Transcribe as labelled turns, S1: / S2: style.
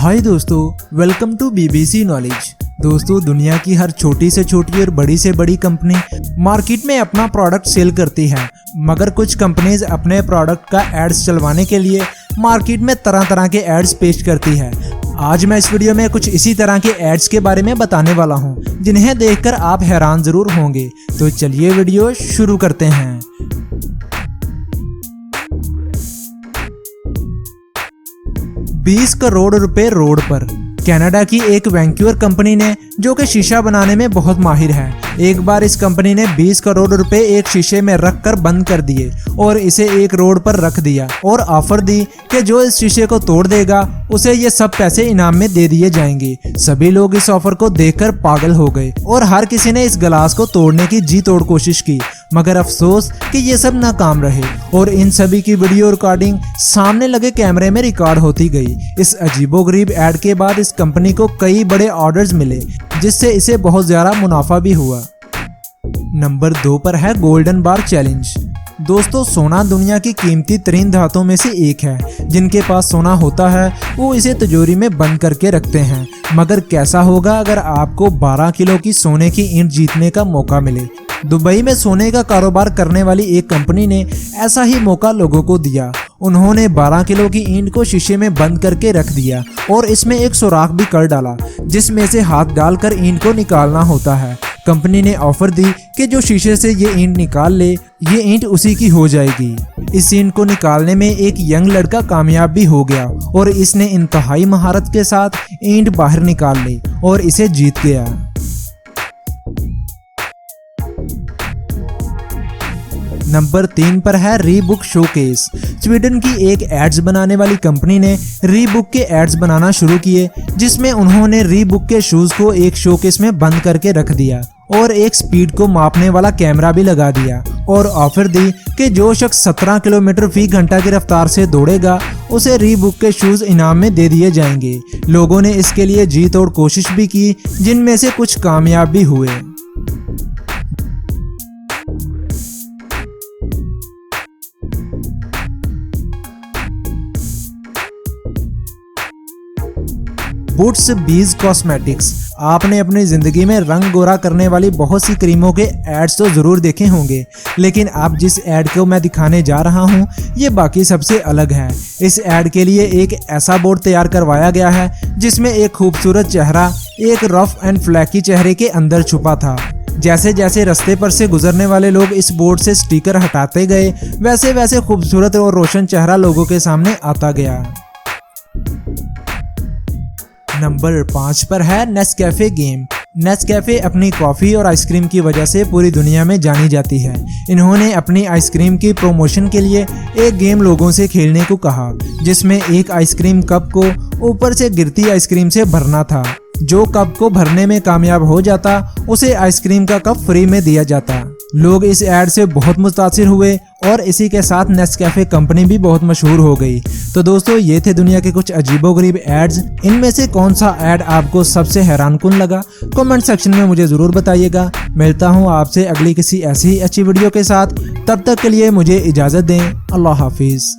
S1: हाय दोस्तों, welcome to BBC knowledge. दोस्तों, दुनिया की हर छोटी से छोटी और बड़ी से बड़ी कंपनी मार्केट में अपना प्रोडक्ट सेल करती है, मगर कुछ कंपनीज अपने प्रोडक्ट का एड्स चलवाने के लिए मार्केट में तरह तरह के एड्स पेश करती है। आज मैं इस वीडियो में कुछ इसी तरह के एड्स के बारे में बताने वाला हूं, जिन्हें देखकर आप हैरान जरूर होंगे। तो चलिए वीडियो शुरू करते हैं। 20 करोड़ रुपए रोड पर। कनाडा की एक वैंक्यूअर कंपनी ने, जो कि शीशा बनाने में बहुत माहिर है, एक बार इस कंपनी ने 20 करोड़ रुपए एक शीशे में रखकर बंद कर दिए और इसे एक रोड पर रख दिया और ऑफर दी कि जो इस शीशे को तोड़ देगा उसे ये सब पैसे इनाम में दे दिए जाएंगे। सभी लोग इस ऑफर को देखकर पागल हो गए और हर किसी ने इस गिलास को तोड़ने की जी तोड़ कोशिश की, मगर अफसोस कि ये सब नाकाम रहे और इन सभी की वीडियो रिकॉर्डिंग सामने लगे कैमरे में रिकॉर्ड होती गई। इस अजीबोगरीब ऐड के बाद इस कंपनी को कई बड़े ऑर्डर्स मिले, जिससे इसे बहुत ज्यादा मुनाफा भी हुआ। नंबर 2 पर है गोल्डन बार चैलेंज। दोस्तों, सोना दुनिया की कीमती तरीन धातुओं में से एक है। जिनके पास सोना होता है वो इसे तिजोरी में बंद करके रखते हैं, मगर कैसा होगा अगर आपको 12 किलो की सोने की ईंट जीतने का मौका मिले। दुबई में सोने का कारोबार करने वाली एक कंपनी ने ऐसा ही मौका लोगों को दिया। उन्होंने 12 किलो की ईंट को शीशे में बंद करके रख दिया और इसमें एक सुराख भी कर डाला, जिसमें से हाथ डालकर ईंट को निकालना होता है। कंपनी ने ऑफर दी कि जो शीशे से ये ईंट निकाल ले, ये ईंट उसी की हो जाएगी। इस ईंट को निकालने में एक यंग लड़का कामयाब भी हो गया और इसने इंतहाई महारत के साथ ईंट बाहर निकाल ली और इसे जीत गया। नंबर 3 पर है रीबुक शोकेस। स्वीडन की एक एड्स बनाने वाली कंपनी ने रीबुक के एड्स बनाना शुरू किए, जिसमें उन्होंने रीबुक के शूज को एक शोकेस में बंद करके रख दिया और एक स्पीड को मापने वाला कैमरा भी लगा दिया और ऑफर दी कि जो शख्स 17 किलोमीटर फी घंटा की रफ्तार से दौड़ेगा उसे रीबुक के शूज इनाम में दे दिए जाएंगे। लोगों ने इसके लिए जी तोड़ कोशिश भी की, जिनमें से कुछ कामयाब भी हुए। बूट्स बीज कॉस्मेटिक्स। आपने अपनी जिंदगी में रंग गोरा करने वाली बहुत सी क्रीमों के एड्स तो जरूर देखे होंगे, लेकिन अब जिस एड को मैं दिखाने जा रहा हूं ये बाकी सबसे अलग है। इस एड के लिए एक ऐसा बोर्ड तैयार करवाया गया है जिसमें एक खूबसूरत चेहरा एक रफ एंड फ्लैकी चेहरे के अंदर छुपा था। जैसे जैसे रास्ते पर से गुजरने वाले लोग इस बोर्ड से स्टिकर हटाते गए, वैसे वैसे खूबसूरत और रोशन चेहरा लोगों के सामने आता गया। नंबर 5 पर है नेस्कैफे गेम। नेस्कैफे अपनी कॉफ़ी और आइसक्रीम की वजह से पूरी दुनिया में जानी जाती है। इन्होंने अपनी आइसक्रीम की प्रमोशन के लिए एक गेम लोगों से खेलने को कहा, जिसमें एक आइसक्रीम कप को ऊपर से गिरती आइसक्रीम से भरना था। जो कप को भरने में कामयाब हो जाता उसे आइसक्रीम का कप फ्री में दिया जाता। लोग इस ऐड से बहुत मुतासिर हुए और इसी के साथ नेस्कैफे कंपनी भी बहुत मशहूर हो गई। तो दोस्तों, ये थे दुनिया के कुछ अजीबोगरीब एड्स। इनमें से कौन सा ऐड आपको सबसे हैरानकुन लगा, कमेंट सेक्शन में मुझे जरूर बताइएगा। मिलता हूँ आपसे अगली किसी ऐसी ही अच्छी वीडियो के साथ। तब तक के लिए मुझे इजाजत दें। अल्लाह हाफिज।